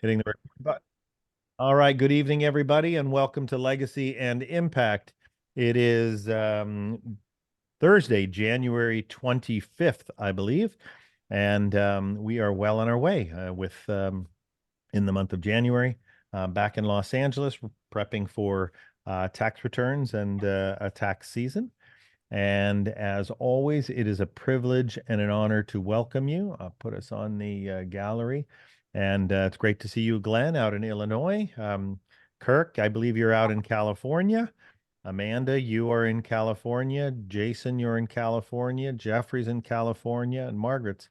Hitting the record button. All right. Good evening, everybody, and welcome to Legacy and Impact. It is Thursday, January 25th, I believe, and we are well on our way with in the month of January back in Los Angeles, prepping for tax returns and a tax season. And as always, it is a privilege and an honor to welcome you. I'll put us on the gallery. And it's great to see you, Glenn, out in Illinois. Kirk, I believe you're out in California. Amanda, you are in California. Jason, you're in California. Jeffrey's in California. And Margaret's.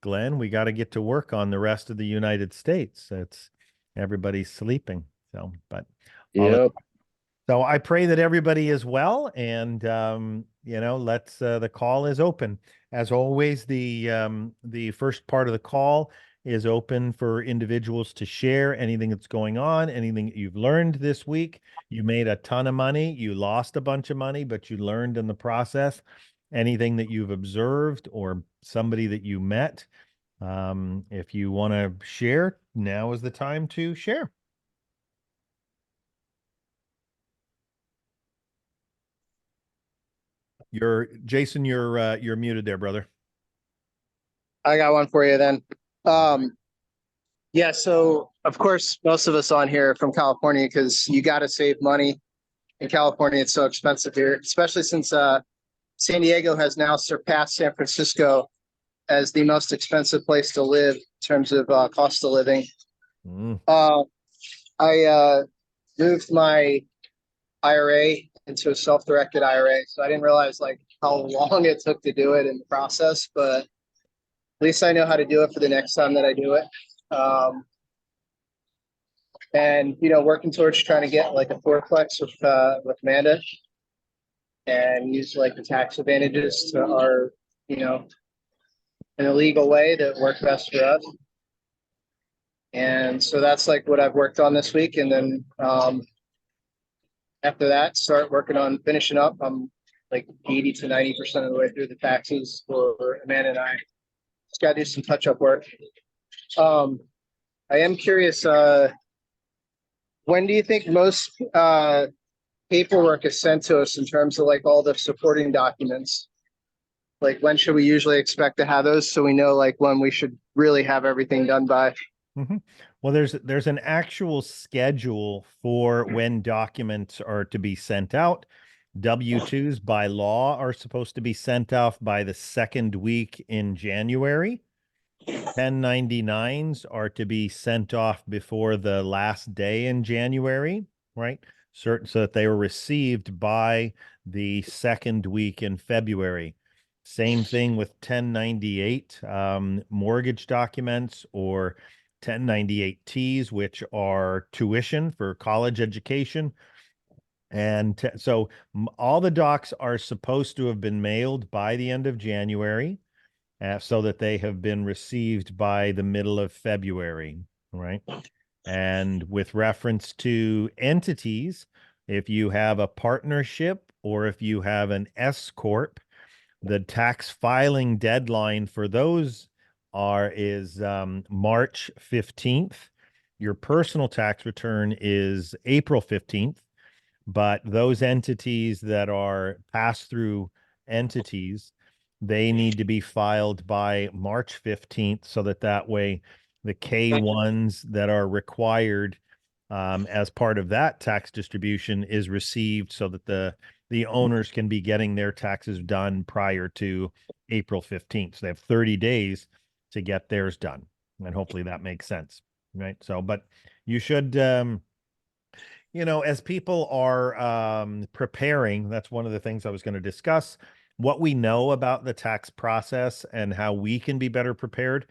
Glenn, we got to get to work on the rest of the United States. It's everybody's sleeping. So, but all Yep. so I pray that everybody is well, and let's the call is open. As always, the first part of the call is open for individuals to share anything that's going on, anything that you've learned this week. You made a ton of money, you lost a bunch of money, but you learned in the process. Anything that you've observed or somebody that you met. If you want to share, now is the time to share. Jason, you're muted there, brother. I got one for you then. Um, yeah, so of course, most of us on here are from California because you got to save money. In California, it's so expensive here, especially since San Diego has now surpassed San Francisco as the most expensive place to live in terms of cost of living. Mm. I moved my IRA into a self-directed IRA, so I didn't realize like how long it took to do it in the process, but at least I know how to do it for the next time that I do it. And working towards trying to get like a Tri-Plex with Amanda and use like the tax advantages to our, in a legal way that work best for us. And so that's like what I've worked on this week. And then after that, start working on finishing up. I'm like 80 to 90% of the way through the taxes for Amanda and I. Just got to do some touch-up work. I am curious, when do you think most paperwork is sent to us in terms of like all the supporting documents? Like when should we usually expect to have those so we know like when we should really have everything done by? Mm-hmm. Well, there's an actual schedule for when documents are to be sent out. W-2s by law are supposed to be sent off by the second week in January. 1099s are to be sent off before the last day in January, right? So that they were received by the second week in February. Same thing with 1098 mortgage documents or 1098Ts, which are tuition for college education. And so all the docs are supposed to have been mailed by the end of January so that they have been received by the middle of February, right? And with reference to entities, if you have a partnership or if you have an S corp, the tax filing deadline for those is March 15th. Your personal tax return is April 15th, but those entities that are pass-through entities, they need to be filed by March 15th so that way the K1s that are required as part of that tax distribution is received so that the owners can be getting their taxes done prior to April 15th. So they have 30 days to get theirs done. And hopefully that makes sense, right? So, but you should, as people are preparing, that's one of the things I was going to discuss, what we know about the tax process and how we can be better prepared.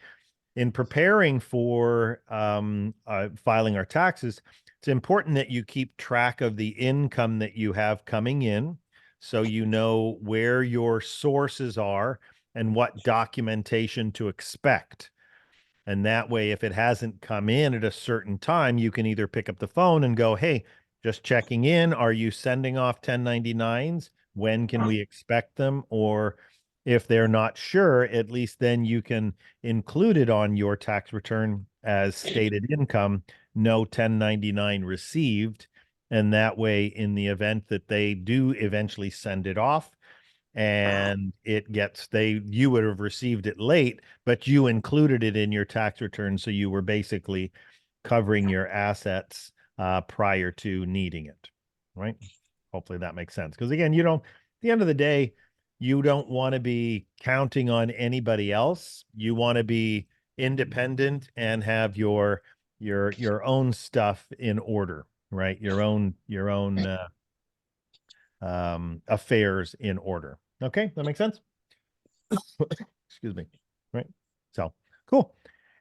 In preparing for filing our taxes, it's important that you keep track of the income that you have coming in so you know where your sources are and what documentation to expect. And that way, if it hasn't come in at a certain time, you can either pick up the phone and go, hey, just checking in. Are you sending off 1099s? When can we expect them? Or if they're not sure, at least then you can include it on your tax return as stated income, no 1099 received. And that way, in the event that they do eventually send it off and it gets, you would have received it late, but you included it in your tax return. So you were basically covering your assets prior to needing it, right? Hopefully that makes sense. Because again, at the end of the day, you don't want to be counting on anybody else. You want to be independent and have your own stuff in order, right? Your own affairs in order. Okay, that makes sense. Excuse me. Right. So cool.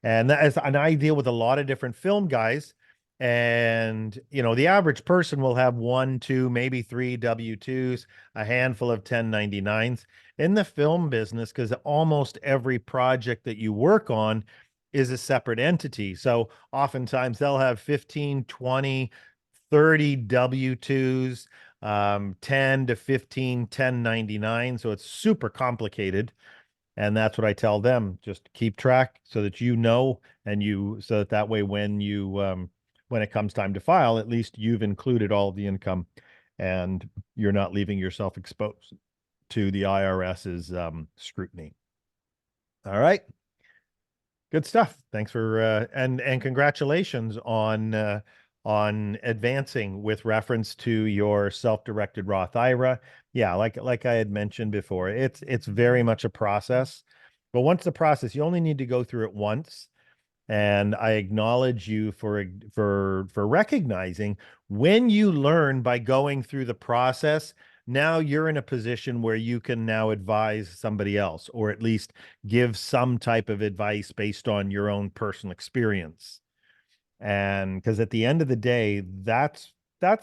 And that is, and I deal with a lot of different film guys. And, the average person will have one, two, maybe three W-2s, a handful of 1099s in the film business, because almost every project that you work on is a separate entity. So oftentimes they'll have 15, 20, 30 W-2s, 10 to 15 1099. So it's super complicated. And that's what I tell them. Just keep track so that so that way when it comes time to file, at least you've included all the income and you're not leaving yourself exposed to the IRS's scrutiny. All right. Good stuff. Thanks for and congratulations on advancing with reference to your self-directed Roth IRA. Yeah, like I had mentioned before, it's very much a process. But once the process, you only need to go through it once. And I acknowledge you for recognizing when you learn by going through the process. Now you're in a position where you can now advise somebody else, or at least give some type of advice based on your own personal experience. And because at the end of the day, that's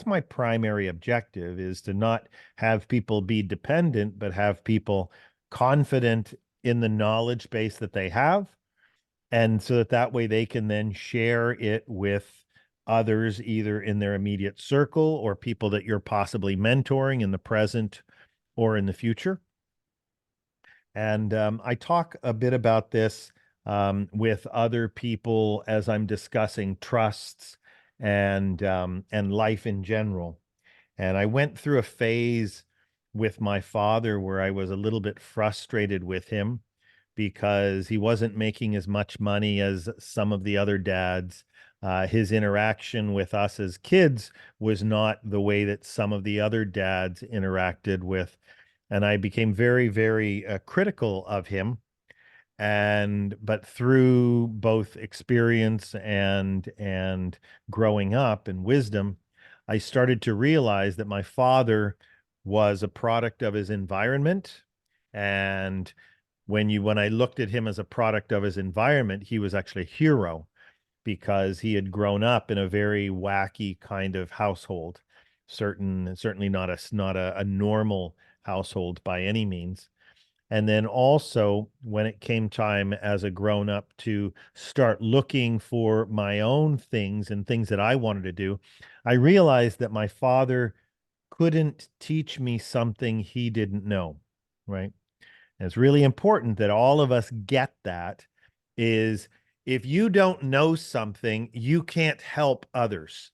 my primary objective, is to not have people be dependent, but have people confident in the knowledge base that they have. And so that way they can then share it with others, either in their immediate circle or people that you're possibly mentoring in the present or in the future. And I talk a bit about this with other people as I'm discussing trusts and life in general. And I went through a phase with my father where I was a little bit frustrated with him because he wasn't making as much money as some of the other dads. His interaction with us as kids was not the way that some of the other dads interacted with. And I became very, very critical of him. But through both experience and growing up and wisdom, I started to realize that my father was a product of his environment. And when I looked at him as a product of his environment, he was actually a hero because he had grown up in a very wacky kind of household. Certainly not a normal household by any means. And then also, when it came time as a grown up to start looking for my own things and things that I wanted to do, I realized that my father couldn't teach me something he didn't know, right? And it's really important that all of us get that, is if you don't know something, you can't help others.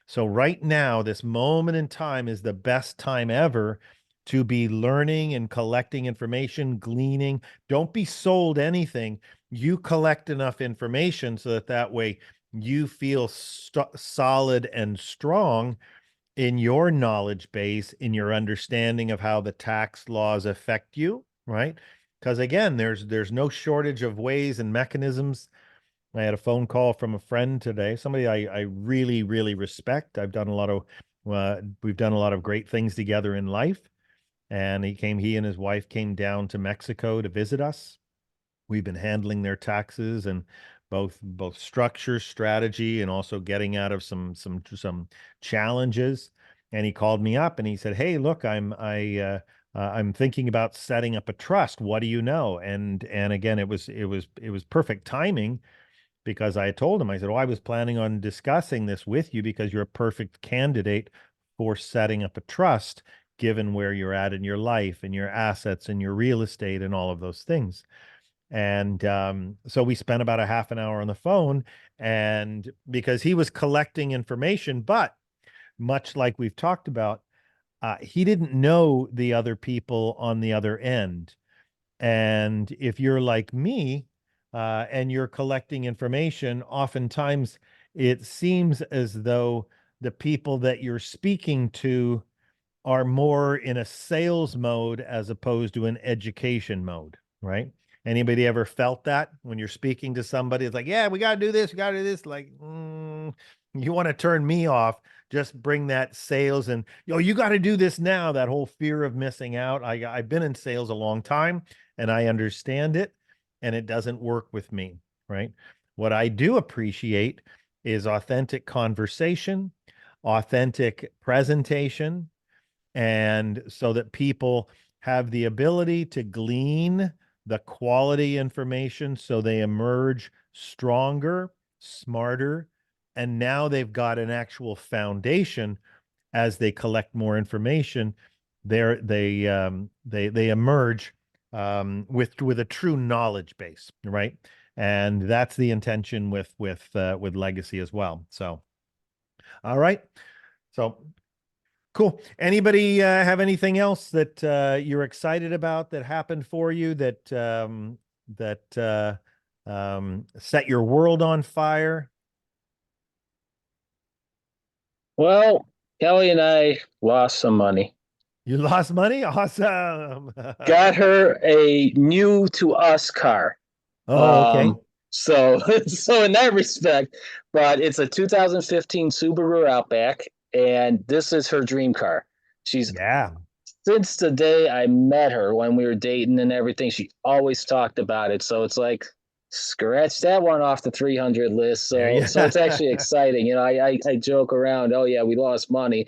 So right now, this moment in time is the best time ever to be learning and collecting information, gleaning. Don't be sold anything. You collect enough information so that way you feel solid and strong in your knowledge base, in your understanding of how the tax laws affect you, right? Because again, there's no shortage of ways and mechanisms. I had a phone call from a friend today, somebody I really, really respect. We've done a lot of great things together in life. And he and his wife came down to Mexico to visit us. We've been handling their taxes and both structure, strategy, and also getting out of some challenges. And he called me up and he said, "Hey, look, I'm thinking about setting up a trust. What do you know?" And again, it was perfect timing, because I told him, I said, "Oh, I was planning on discussing this with you because you're a perfect candidate for setting up a trust, given where you're at in your life and your assets and your real estate and all of those things." And so we spent about a half an hour on the phone, And because he was collecting information, but much like we've talked about, he didn't know the other people on the other end. And if you're like me, and you're collecting information, oftentimes it seems as though the people that you're speaking to are more in a sales mode as opposed to an education mode, right? Anybody ever felt that when you're speaking to somebody? It's like, yeah, we got to do this, we got to do this. Like, you want to turn me off? Just bring that sales and, you got to do this now. That whole fear of missing out. I've been in sales a long time and I understand it, and it doesn't work with me, right? What I do appreciate is authentic conversation, authentic presentation, and so that people have the ability to glean the quality information so they emerge stronger, smarter, and now they've got an actual foundation as they collect more information. They emerge with a true knowledge base, right? And that's the intention with legacy as well. So, all right. So cool. Anybody have anything else that you're excited about that happened for you that set your world on fire? Well, Kelly and I lost some money. You lost money? Awesome. Got her a new to us car. Oh, okay. Um, so so in that respect, but it's a 2015 Subaru Outback, and this is her dream car. She's Yeah. Since the day I met her when we were dating and everything, she always talked about it. So it's like scratch that one off the 300 list. There So you so it's actually exciting. I joke around, oh yeah, we lost money,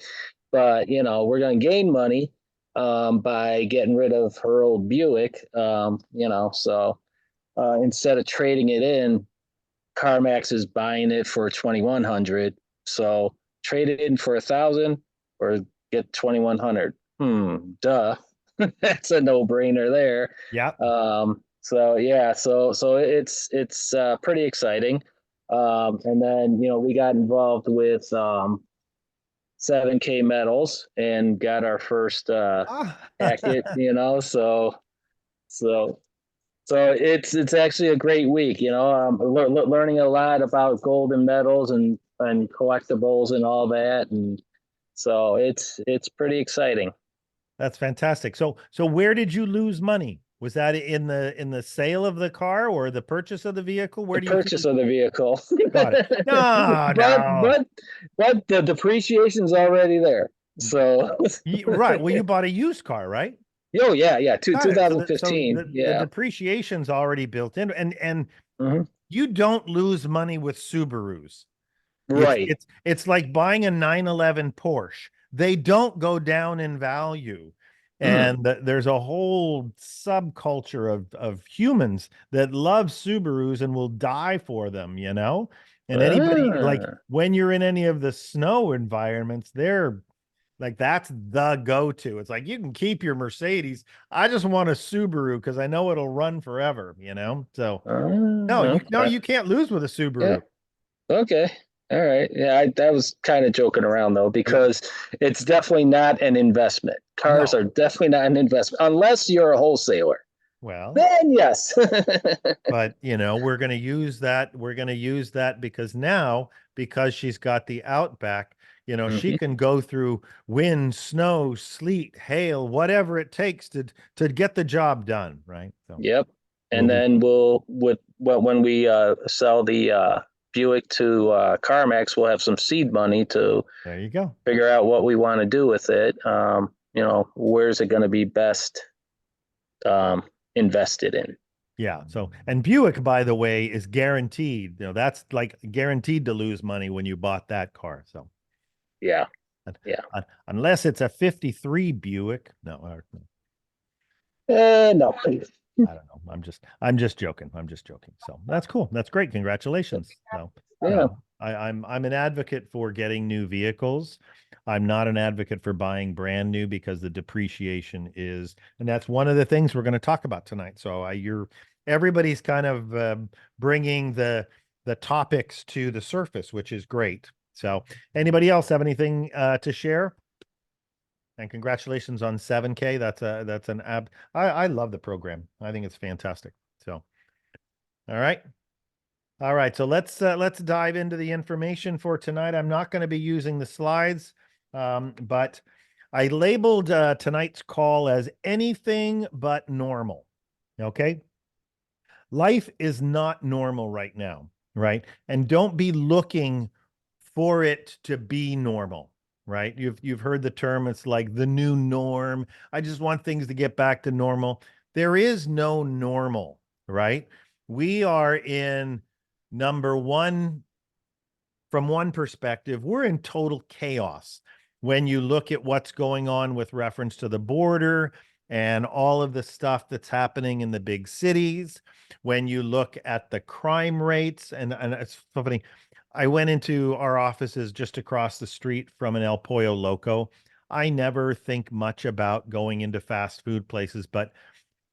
but we're gonna gain money by getting rid of her old Buick. So instead of trading it in, CarMax is buying it for 2,100. So trade it in for 1,000 or get 2,100. Duh. That's a no brainer there. Yeah. So yeah, so it's pretty exciting. And then we got involved with 7K metals and got our first Ah. packet. So so it's actually a great week. Learning a lot about gold and metals and collectibles and all that, and so it's pretty exciting. That's fantastic. So where did you lose money? Was that in the sale of the car or the purchase of the vehicle? Where The do you feel purchase of the vehicle. got it? No, but no. but but the depreciation's already there. So Right. Well, you bought a used car, right? oh yeah, Got it. So 2015. the Yeah. depreciation's already built in, and Hmm. you don't lose money with Subarus. It's Right. it's it's like buying a 911 Porsche. They don't go down in value. Mm. And there's a whole subculture of humans that love Subarus and will die for them, you know? And anybody like Ah, when you're in any of the snow environments, they're like that's the go-to. It's like you can keep your Mercedes. I just want a Subaru because I know it'll run forever, you know? So no, okay. you can't lose with a Yeah. Subaru. Okay. All right. Yeah, I was kind of joking around though, Yeah. because it's definitely not an investment. Cars No. are definitely not an investment unless you're a wholesaler. Well, Then yes. but we're going to use that. We're going to use that because now, because she's got the Outback, she Mhm. can go through wind, snow, sleet, hail, whatever it takes to get the job done, right? So Yep. we'll And be then when we sell the Buick to CarMax, we'll have some seed money to there you go. figure out what we want to do with it. Where's it going to be best um, invested in? Yeah. So, and Buick, by the way, is guaranteed. That's like guaranteed to lose money when you bought that car. So, Yeah. un- Yeah. unless it's a 53 Buick. No, No. I don't know. I'm just joking. I'm just joking. So that's cool. That's great. Congratulations. So Yeah. no, I'm an advocate for getting new vehicles. I'm not an advocate for buying brand new because the depreciation is, and that's one of the things we're going to talk about tonight. So everybody's kind of bringing the topics to the surface, which is great. So anybody else have anything to share? And congratulations on 7K. That's an I love the program. I think it's fantastic. So all right. All right, so let's dive into the information for tonight. I'm not going to be using the slides, but I labeled tonight's call as anything but normal. Okay, life is not normal right now, right? And don't be looking for it to be normal, right? You've heard the term. It's like the new norm. I just want things to get back to normal. There is no normal, right? We are in number one, from one perspective, we're in total chaos when you look at what's going on with reference to the border and all of the stuff that's happening in the big cities. When you look at the crime rates, and it's so funny. I went into our offices just across the street from an El Pollo Loco. I never think much about going into fast food places, but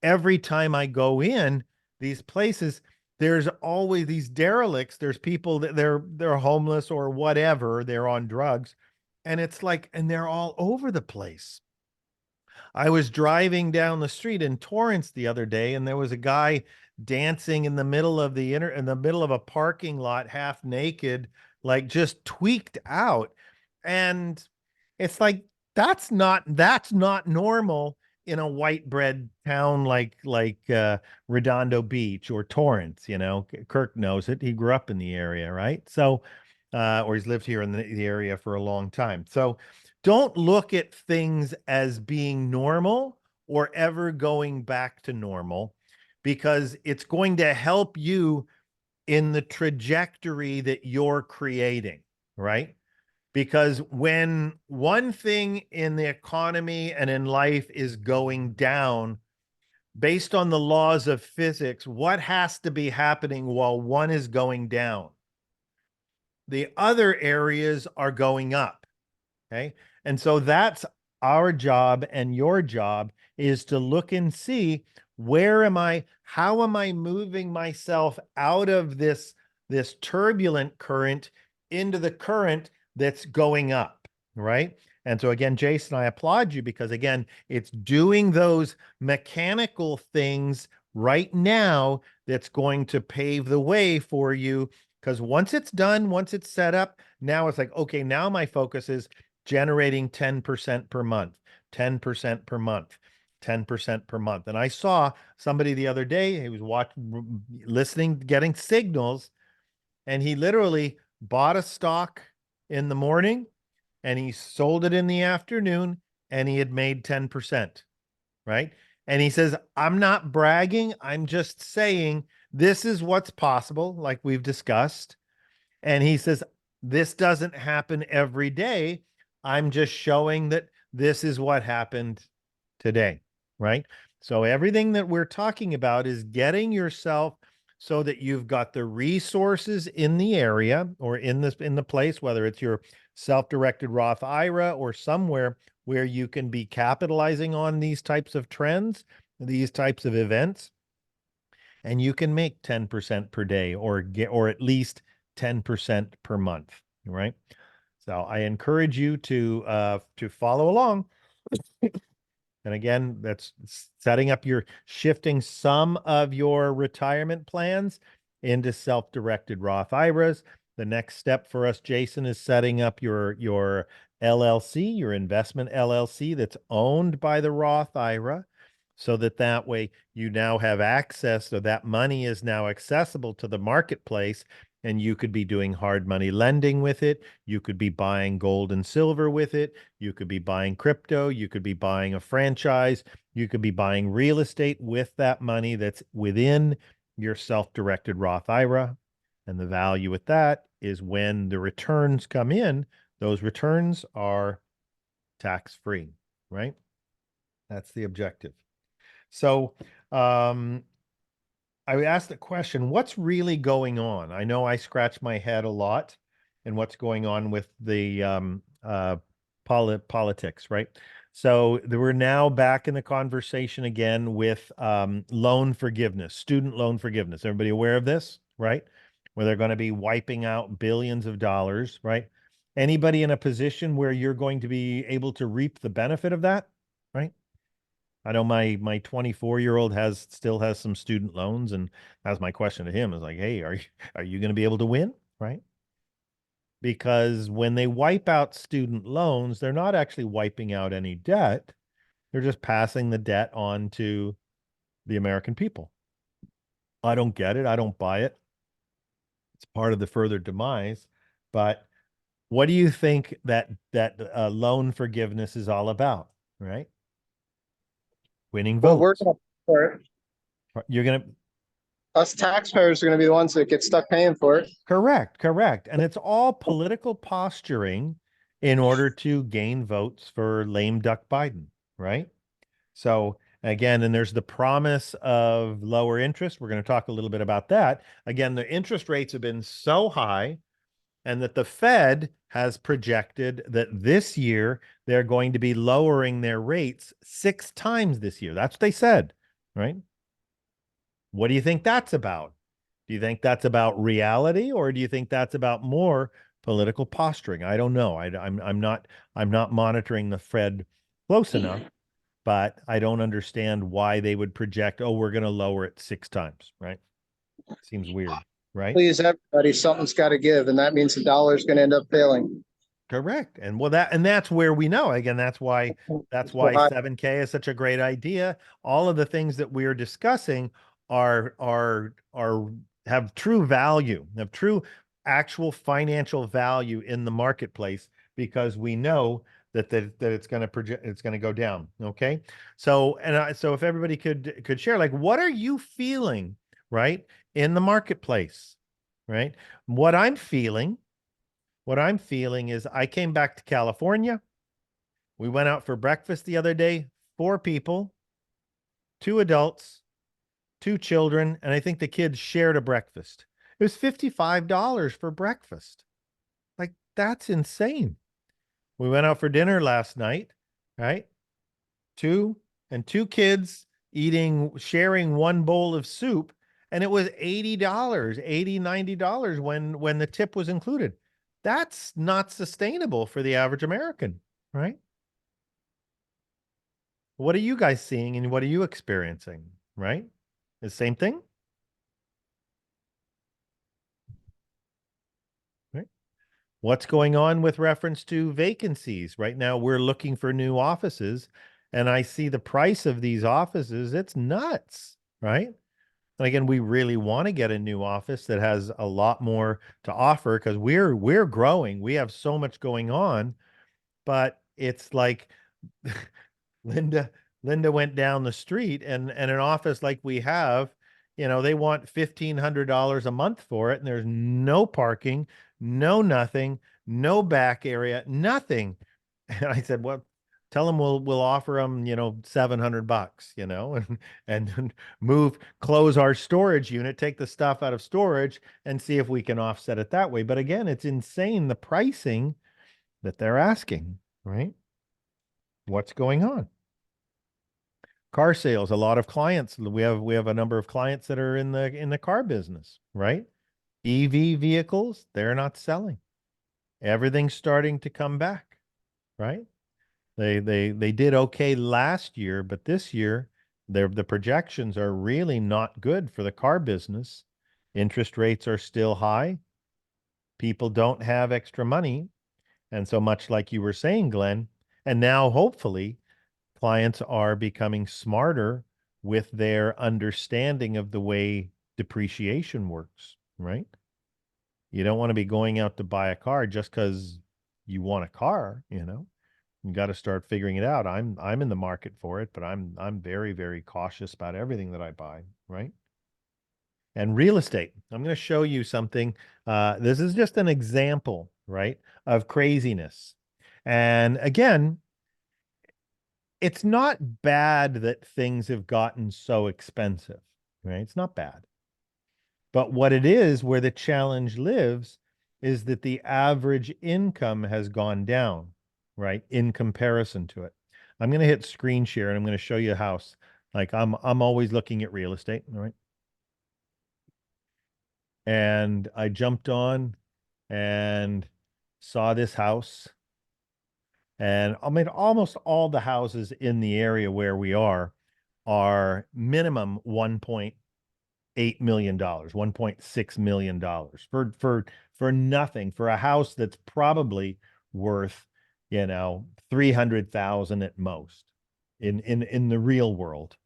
every time I go in these places, there's always these derelicts. There's people that they're homeless or whatever, they're on drugs. And it's like, and they're all over the place. I was driving down the street in Torrance the other day, and there was a guy dancing in the middle of in the middle of a parking lot, half naked, like just tweaked out. And it's like that's not normal in a white bread town like Redondo Beach or Torrance. You know, Kirk knows it. He grew up in the area, right? So, or he's lived here in the area for a long time. So, don't look at things as being normal or ever going back to normal, because it's going to help you in the trajectory that you're creating, right? Because when one thing in the economy and in life is going down, based on the laws of physics, what has to be happening while one is going down? The other areas are going up. Okay. And so that's our job, and your job is to look and see, how am I moving myself out of this turbulent current into the current that's going up, right? And so again, Jason, I applaud you, because again, it's doing those mechanical things right now that's going to pave the way for you. Because once it's done, once it's set up, now it's like, okay, now my focus is generating 10% per month, 10% per month, 10% per month. And I saw somebody the other day, he was watching, listening, getting signals, and he literally bought a stock in the morning and he sold it in the afternoon, and he had made 10%, right? And he says, I'm not bragging. I'm just saying this is what's possible, like we've discussed. And he says, this doesn't happen every day. I'm just showing that this is what happened today, right? So everything that we're talking about is getting yourself so that you've got the resources in the area or in the place, whether it's your self-directed Roth IRA or somewhere where you can be capitalizing on these types of trends, these types of events, and you can make 10% per day or at least 10% per month, right? So I encourage you to follow along. And again, that's setting up shifting some of your retirement plans into self-directed Roth IRAs. The next step for us, Jason, is setting up your LLC, your investment LLC that's owned by the Roth IRA, so that way you now have access, so that money is now accessible to the marketplace, and you could be doing hard money lending with it. You could be buying gold and silver with it. You could be buying crypto. You could be buying a franchise. You could be buying real estate with that money that's within your self-directed Roth IRA. And the value with that is when the returns come in, those returns are tax-free, right? That's the objective. So I asked the question, what's really going on? I know I scratch my head a lot in what's going on with the politics, right? So we're now back in the conversation again with loan forgiveness, student loan forgiveness. Everybody aware of this, right? where they're going to be wiping out billions of dollars, right? Anybody in a position where you're going to be able to reap the benefit of that, right? I know my 24-year-old still has some student loans, and that's my question to him is like, hey, are you going to be able to win, right? Because when they wipe out student loans, they're not actually wiping out any debt. They're just passing the debt on to the American people. I don't get it. I don't buy it. It's part of the further demise. But what do you think that loan forgiveness is all about, right? Winning Well, we're votes. gonna, for it. You're going to Us taxpayers are gonna be the ones that get stuck paying for it. correct. And it's all political posturing in order to gain votes for lame duck Biden, right? So again, and there's the promise of lower interest. We're going to talk a little bit about that. Again, the interest rates have been so high, and that the Fed has projected that this year they're going to be lowering their rates 6 times this year. That's what they said, right? What do you think that's about? Do you think that's about reality, or do you think that's about more political posturing? I don't know. I'm not monitoring the Fed close enough, but I don't understand why they would project, oh, we're going to lower it 6 times, right? Seems weird, right? Please, everybody, something's got to give, and that means the dollar's gonna end up failing. Correct. And that's where we know. Again, that's why Why? 7K is such a great idea. All of the things that we're discussing are have true value, have true actual financial value in the marketplace, because we know that it's going to project, it's going to go down. Okay. So if everybody could share, like, what are you feeling, right, in the marketplace, right? What I'm feeling what I'm feeling is I came back to California. We went out for breakfast the other day, 4 people, 2 adults, 2 children, and I think the kids shared a breakfast. It was $55 for breakfast. Like, that's insane. We went out for dinner last night, right? 2 kids sharing 1 bowl of soup, and it was $80, $90 when the tip was included. That's not sustainable for the average American, right? What are you guys seeing and what are you experiencing, right? The same thing? Right? What's going on with reference to vacancies? Right now, we're looking for new offices, and I see the price of these offices. It's nuts, right? And again, we really want to get a new office that has a lot more to offer, because we're growing. We have so much going on, but it's like Linda Linda went down the street, and an office like we have, they want $1,500 a month for it, and there's no parking, no nothing, no back area, nothing. And I said, well, tell them we'll offer them, $700, and close our storage unit, take the stuff out of storage, and see if we can offset it that way. But again, it's insane, the pricing that they're asking, right? What's going on? Car sales, a lot of clients. We have a number of clients that are in the car business, right? EV vehicles, they're not selling. Everything's starting to come back, right? They did okay last year, but this year the projections are really not good for the car business. Interest rates are still high. People don't have extra money. And so, much like you were saying, Glenn, and now hopefully clients are becoming smarter with their understanding of the way depreciation works, right? You don't want to be going out to buy a car just because you want a car, You got to start figuring it out. I'm in the market for it, but I'm very, very cautious about everything that I buy, right? And real estate. I'm going to show you something. This is just an example, right, of craziness. And again, it's not bad that things have gotten so expensive, right? It's not bad. But what it is, where the challenge lives, is that the average income has gone down, right, in comparison to it. I'm going to hit screen share and I'm going to show you a house. Like, I'm always looking at real estate, all right? and I jumped on and saw this house. And I mean, almost all the houses in the area where we are minimum $1.8 million, $1.6 million for nothing, for a house that's probably worth, 300,000 at most in the real world.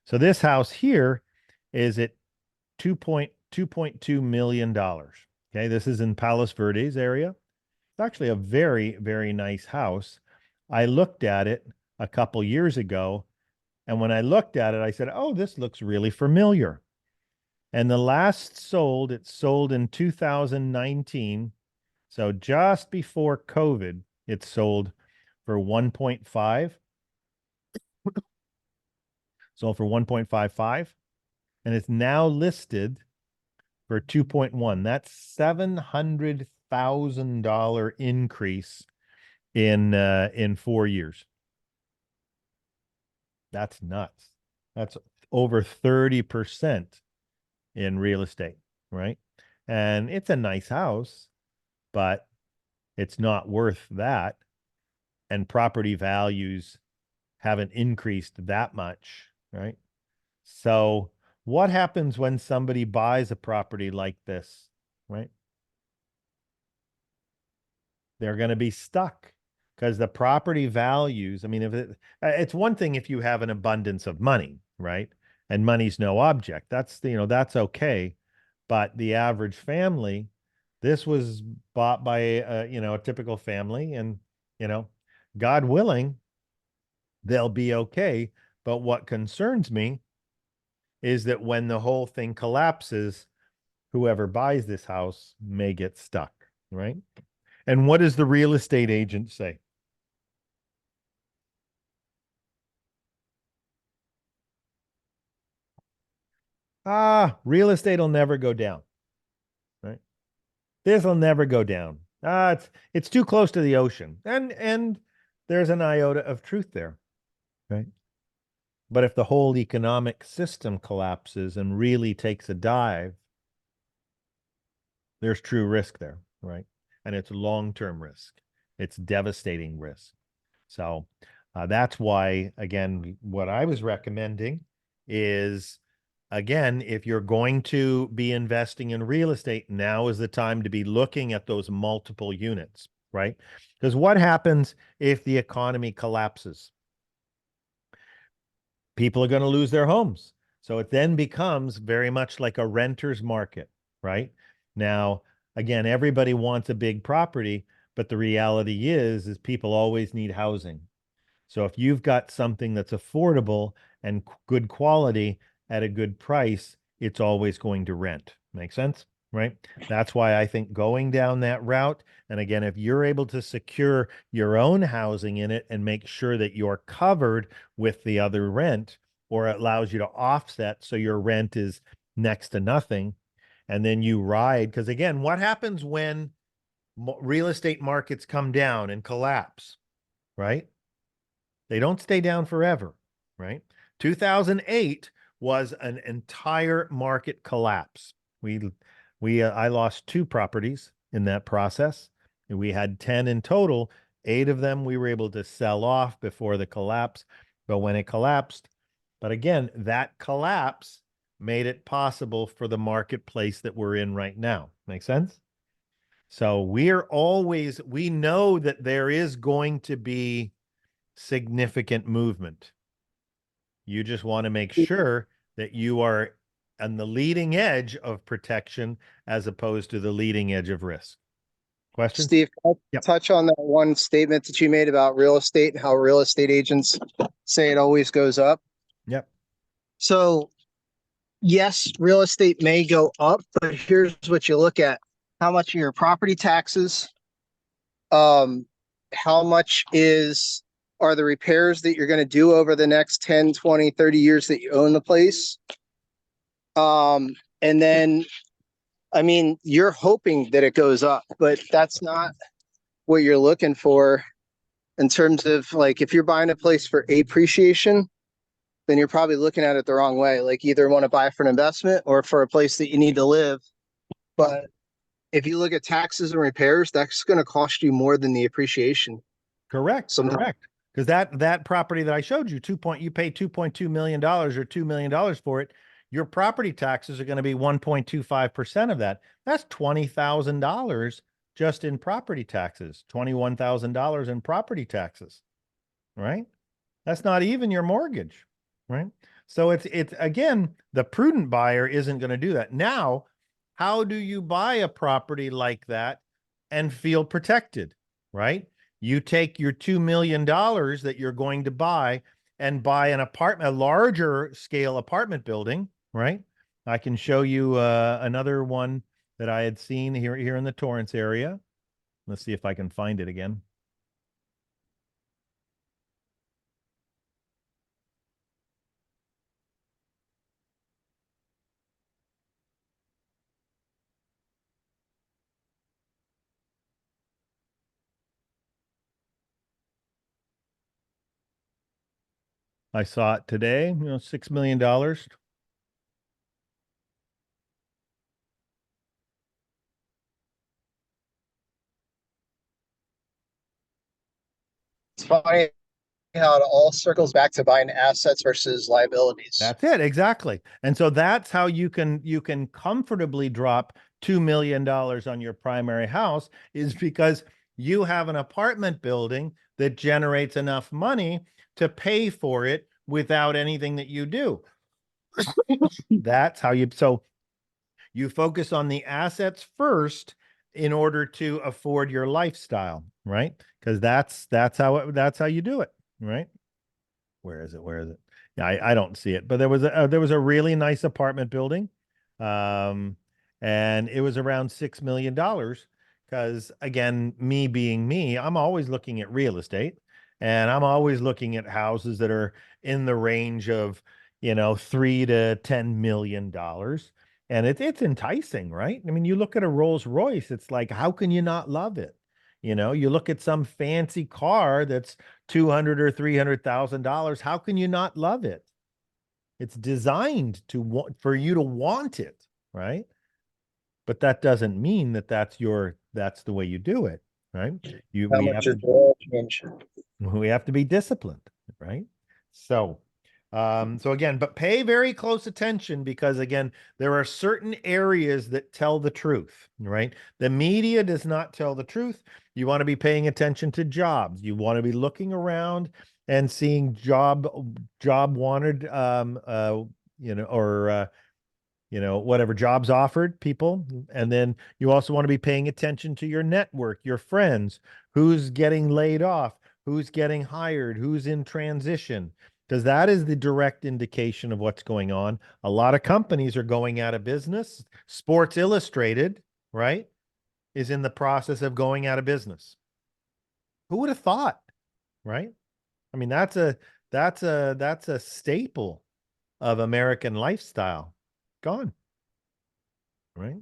So this house here is at $2.2 million. Okay, this is in Palos Verdes area. It's actually a very, very nice house. I looked at it a couple years ago, and when I looked at it, I said, "Oh, this looks really familiar." And the last sold, it sold in 2019. So just before COVID, it sold for 1.5. Sold for 1.55. And it's now listed for 2.1. That's $700,000 increase in 4 years. That's nuts. That's over 30% in real estate, right? And it's a nice house, but it's not worth that. And property values haven't increased that much, right? So what happens when somebody buys a property like this, right? They're going to be stuck because the property values, I mean, if it's one thing if you have an abundance of money, right? And money's no object. That's okay. But the average family, this was bought by a typical family, and God willing, they'll be okay. But what concerns me is that when the whole thing collapses, whoever buys this house may get stuck, right? And what does the real estate agent say? Real estate will never go down, right? This will never go down. It's too close to the ocean. And there's an iota of truth there, right? But if the whole economic system collapses and really takes a dive, there's true risk there, right? And it's long-term risk. It's devastating risk. So that's why, again, what I was recommending is, again, if you're going to be investing in real estate, now is the time to be looking at those multiple units, right? Because what happens if the economy collapses? People are going to lose their homes. So it then becomes very much like a renter's market, right? Now, again, everybody wants a big property, but the reality is people always need housing. So if you've got something that's affordable and good quality at a good price, it's always going to rent. Make sense? Right? That's why I think going down that route, and again, if you're able to secure your own housing in it and make sure that you're covered with the other rent, or it allows you to offset so your rent is next to nothing, and then you ride. Because again, what happens when real estate markets come down and collapse, right? They don't stay down forever, right? 2008 was an entire market collapse. I lost 2 properties in that process. And we had 10 in total. 8 of them we were able to sell off before the collapse. But when it collapsed, but again, that collapse made it possible for the marketplace that we're in right now. Make sense? So we know that there is going to be significant movement. You just want to make sure that you are on the leading edge of protection as opposed to the leading edge of risk. Question? Steve, I'll Yep. touch on that one statement that you made about real estate and how real estate agents say it always goes up. Yep. So yes, real estate may go up, but here's what you look at. How much are your property taxes? How much are the repairs that you're going to do over the next 10, 20, 30 years that you own the place? And then, I mean, you're hoping that it goes up, but that's not what you're looking for in terms of, like, if you're buying a place for appreciation, then you're probably looking at it the wrong way. Like, either want to buy for an investment or for a place that you need to live But if you look at taxes and repairs, that's going to cost you more than the appreciation. Correct. Sometimes. Correct. Because that property that I showed you, you pay $2.2 million or $2 million for it. Your property taxes are going to be 1.25% of that. That's $20,000 just in property taxes, $21,000 in property taxes, right? That's not even your mortgage, right? So it's again, the prudent buyer isn't going to do that. Now, how do you buy a property like that and feel protected, right? You take your $2 million that you're going to buy and buy an apartment, a larger scale apartment building, right? I can show you another one that I had seen here in the Torrance area. Let's see if I can find it again. I saw it today, $6 million. It's funny how it all circles back to buying assets versus liabilities. That's it, exactly. And so that's how you can comfortably drop $2 million on your primary house, is because you have an apartment building that generates enough money to pay for it without anything that you do. That's how you focus on the assets first in order to afford your lifestyle, right? Because that's how you do it, right? Where is it? Where is it? Yeah, I don't see it, but there was a really nice apartment building, um, and it was around $6 million. Because again, me being me, I'm always looking at real estate, and I'm always looking at houses that are in the range of $3 to $10 million, and it's enticing, right? I mean, you look at a Rolls Royce, it's like, how can you not love it? You look at some fancy car that's 200 or $300,000. How can you not love it? It's designed for you to want it, right? But that doesn't mean that that's the way you do it, right? You How we much have is to the change? we have to be disciplined, right? So, so again, but pay very close attention, because again, there are certain areas that tell the truth, right? The media does not tell the truth. You want to be paying attention to jobs. You want to be looking around and seeing job wanted, or whatever jobs offered people. And then you also want to be paying attention to your network, your friends, who's getting laid off, who's getting hired, who's in transition, because that is the direct indication of what's going on. A lot of companies are going out of business. Sports Illustrated, right, is in the process of going out of business. Who would have thought, right? I mean, that's a staple of American lifestyle. Gone. Right.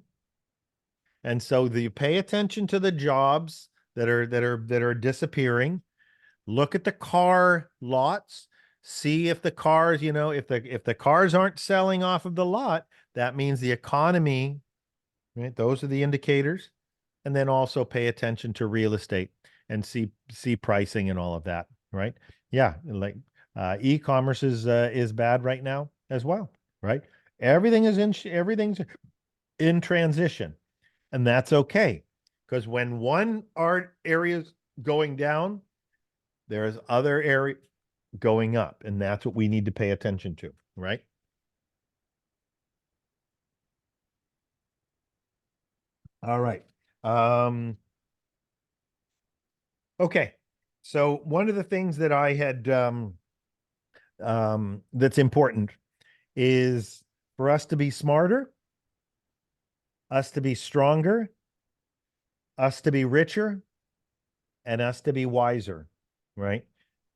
And so you pay attention to the jobs that are disappearing. Look at the car lots. See if the cars, if the cars aren't selling off of the lot, that means the economy, right? Those are the indicators. And then also pay attention to real estate and see pricing and all of that, right? Yeah, like e-commerce is bad right now as well, right? Everything's in transition. And that's okay. Because when one art area's going down, there's other area going up. And that's what we need to pay attention to, right? All right. Okay. So one of the things that I had that's important is for us to be smarter, us to be stronger, us to be richer, and us to be wiser, right?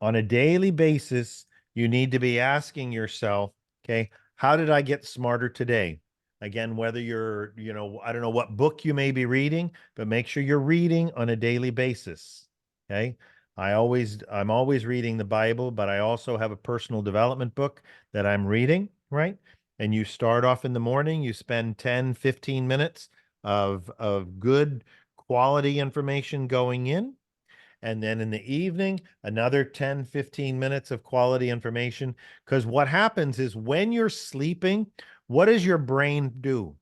On a daily basis, you need to be asking yourself, okay, how did I get smarter today? Again, whether I don't know what book you may be reading, but make sure you're reading on a daily basis. Okay. I'm always reading the Bible, but I also have a personal development book that I'm reading, right? And you start off in the morning, you spend 10, 15 minutes of good quality information going in. And then in the evening, another 10, 15 minutes of quality information. Because what happens is when you're sleeping, what does your brain do?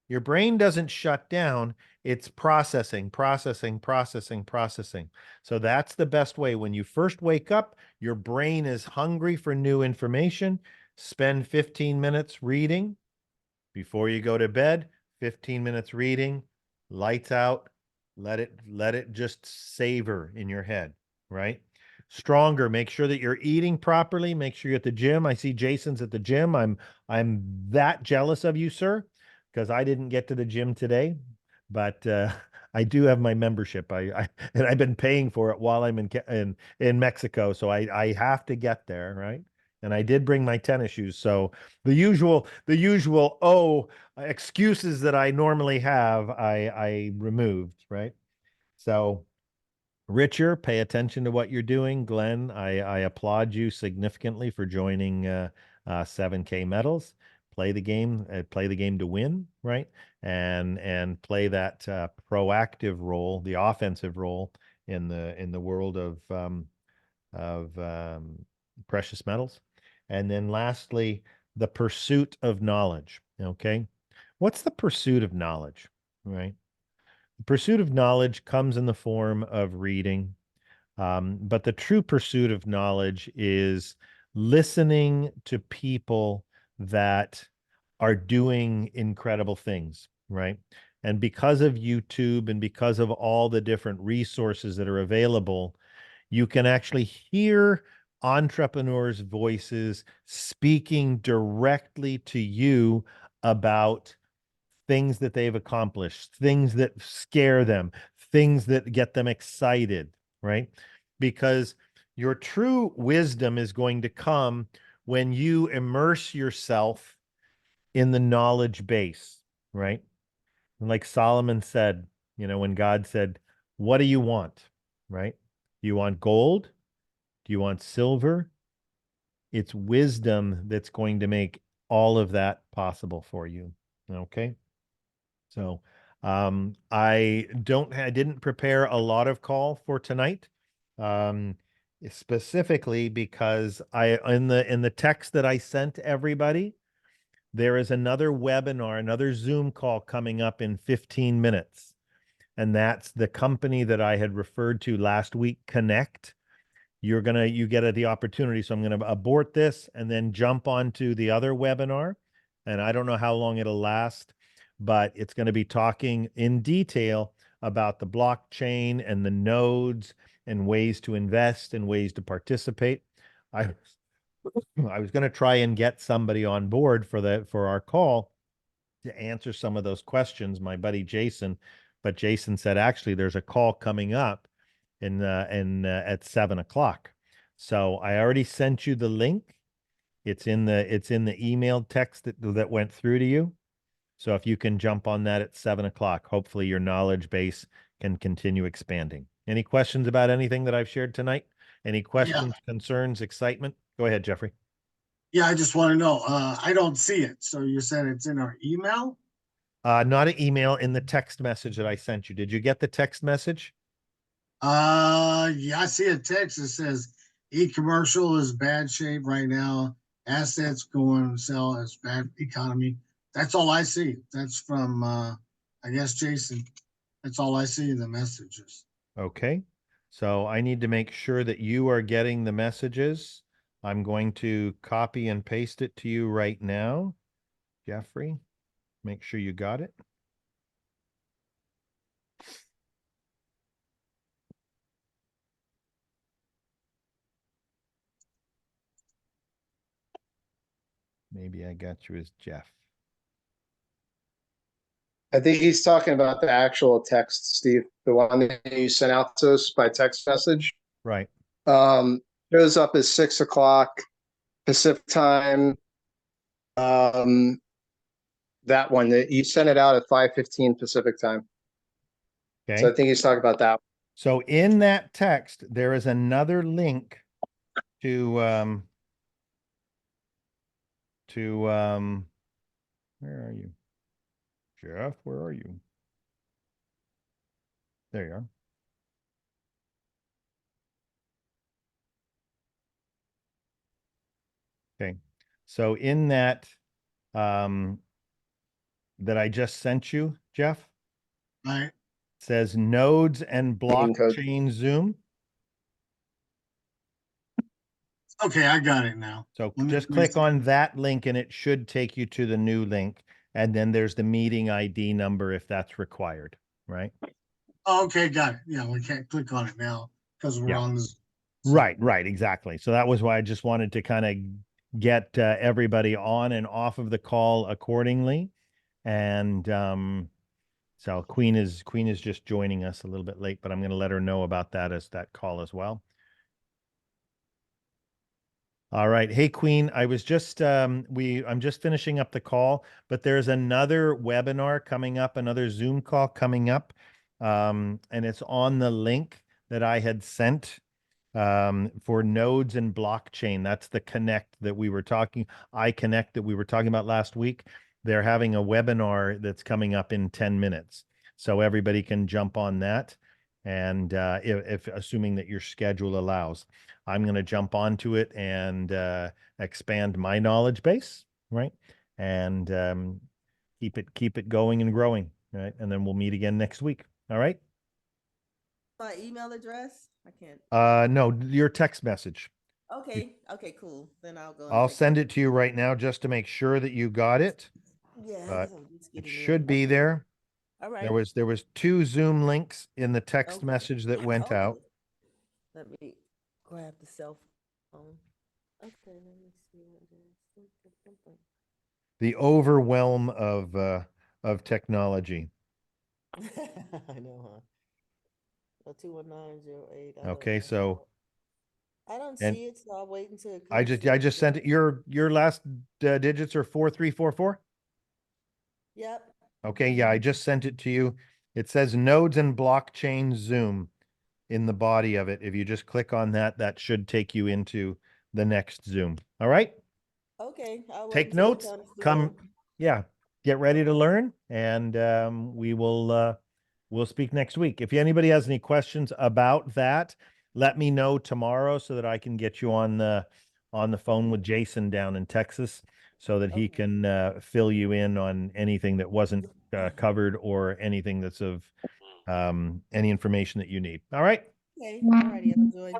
Your brain doesn't shut down. It's processing, processing, processing, processing. So that's the best way. When you first wake up, your brain is hungry for new information. Spend 15 minutes reading before you go to bed, 15 minutes reading, lights out, let it just savor in your head, right? Stronger, make sure that you're eating properly, make sure you're at the gym. I see Jason's at the gym. I'm that jealous of you, sir, because I didn't get to the gym today, but I do have my membership. And I've been paying for it while I'm in Mexico, so I have to get there, right? And I did bring my tennis shoes, so the usual excuses that I normally have, I removed, right? So Richer, pay attention to what you're doing. Glenn, I applaud you significantly for joining 7K Metals. Play the game to win, right? And play that proactive role, the offensive role in the world of precious metals. And then lastly, the pursuit of knowledge. Okay. What's the pursuit of knowledge? Right. The pursuit of knowledge comes in the form of reading. But the true pursuit of knowledge is listening to people that are doing incredible things, right? And because of YouTube and because of all the different resources that are available, you can actually hear entrepreneurs' voices speaking directly to you about things that they've accomplished, things that scare them, things that get them excited, right? Because your true wisdom is going to come when you immerse yourself in the knowledge base, right? And like Solomon said, when God said, "What do you want?" Right? Do you want gold? Do you want silver? It's wisdom that's going to make all of that possible for you. Okay. So I didn't prepare a lot of call for tonight. Um, specifically because I in the text that I sent everybody, there is another webinar, another Zoom call coming up in 15 minutes. And that's the company that I had referred to last week, Connect. You get the opportunity. So I'm gonna abort this and then jump onto the other webinar. And I don't know how long it'll last, but it's going to be talking in detail about the blockchain and the nodes and ways to invest and ways to participate. I I was going to try and get somebody on board for our call to answer some of those questions, my buddy Jason, but Jason said actually there's a call coming up in at 7 o'clock. So I already sent you the link. It's in the email text that went through to you. So if you can jump on that at 7 o'clock, hopefully your knowledge base can continue expanding. Any questions about anything that I've shared tonight? Any questions, concerns, excitement? Go ahead, Jeffrey. Yeah, I just want to know. I don't see it. So you said it's in our email? Not an email, in the text message that I sent you. Did you get the text message? Yeah, I see a text that says e-commercial is bad shape right now. Assets going sell as bad economy. That's all I see. That's from I guess Jason. That's all I see in the messages. Okay. So I need to make sure that you are getting the messages. I'm going to copy and paste it to you right now. Jeffrey, make sure you got it. Maybe I got you as Jeff. I think he's talking about the actual text, Steve, the one that you sent out to us by text message. Right. Shows up as 6 o'clock Pacific time. That one that you sent it out at 5:15 Pacific time. Okay. So I think he's talking about that. So in that text, there is another link to where are you? Jeff, where are you? There you are. Okay. So in that that I just sent you, Jeff, Right. says nodes and code. blockchain Zoom. Okay, I got it now. So Let me- just let me click see. on that link and it should take you to the new link. And then there's the meeting ID number if that's required, right? Oh, okay, got it. Yeah, we can't click on it now because we're Yeah. on this. Right, right, exactly. So that was why I just wanted to kind of get everybody on and off of the call accordingly. And so Queen is just joining us a little bit late, but I'm going to let her know about that as that call as well. All right. Hey, Queen, I was just I'm just finishing up the call, but there's another webinar coming up, another Zoom call coming up. And it's on the link that I had sent for nodes and blockchain. That's the Connect that we were talking, iConnect that we were talking about last week. They're having a webinar that's coming up in 10 minutes. So everybody can jump on that. And if assuming that your schedule allows. I'm going to jump onto it and expand my knowledge base, right? And keep it going and growing, right? And then we'll meet again next week. All right. My email address? I can't. No, your text message. Okay. Okay, cool. Then I'll go. and I'll check send it to you right now just to make sure that you got it. Yeah, But 'cause I'm just it getting in. should be Okay. there. All right. There was 2 Zoom links in the text Okay. message that went Oh, out. let me grab the cell phone. Okay, let me see what it is. The overwhelm of technology. I know, huh? 21908. Okay, so I don't and see it, so I'll wait until it I comes just sent it. Your last digits are 4344. Yep. Okay, yeah, I just sent it to you. It says nodes and blockchain Zoom in the body of it. If you just click on that, that should take you into the next Zoom. All right. Okay, I'll wait Take until it notes. comes through. Come, yeah, get ready to learn, and we'll speak next week. If anybody has any questions about that, let me know tomorrow so that I can get you on the phone with Jason down in Texas so that he Okay. can fill you in on anything that wasn't covered or anything that's of any information that you need. All right. Okay, all righty, I'll enjoy.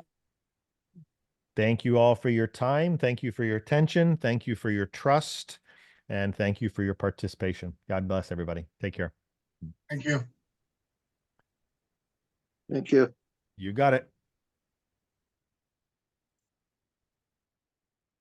Thank you all for your time. Thank you for your attention. Thank you for your trust. And thank you for your participation. God bless everybody. Take care. Thank you. Thank you. You got it.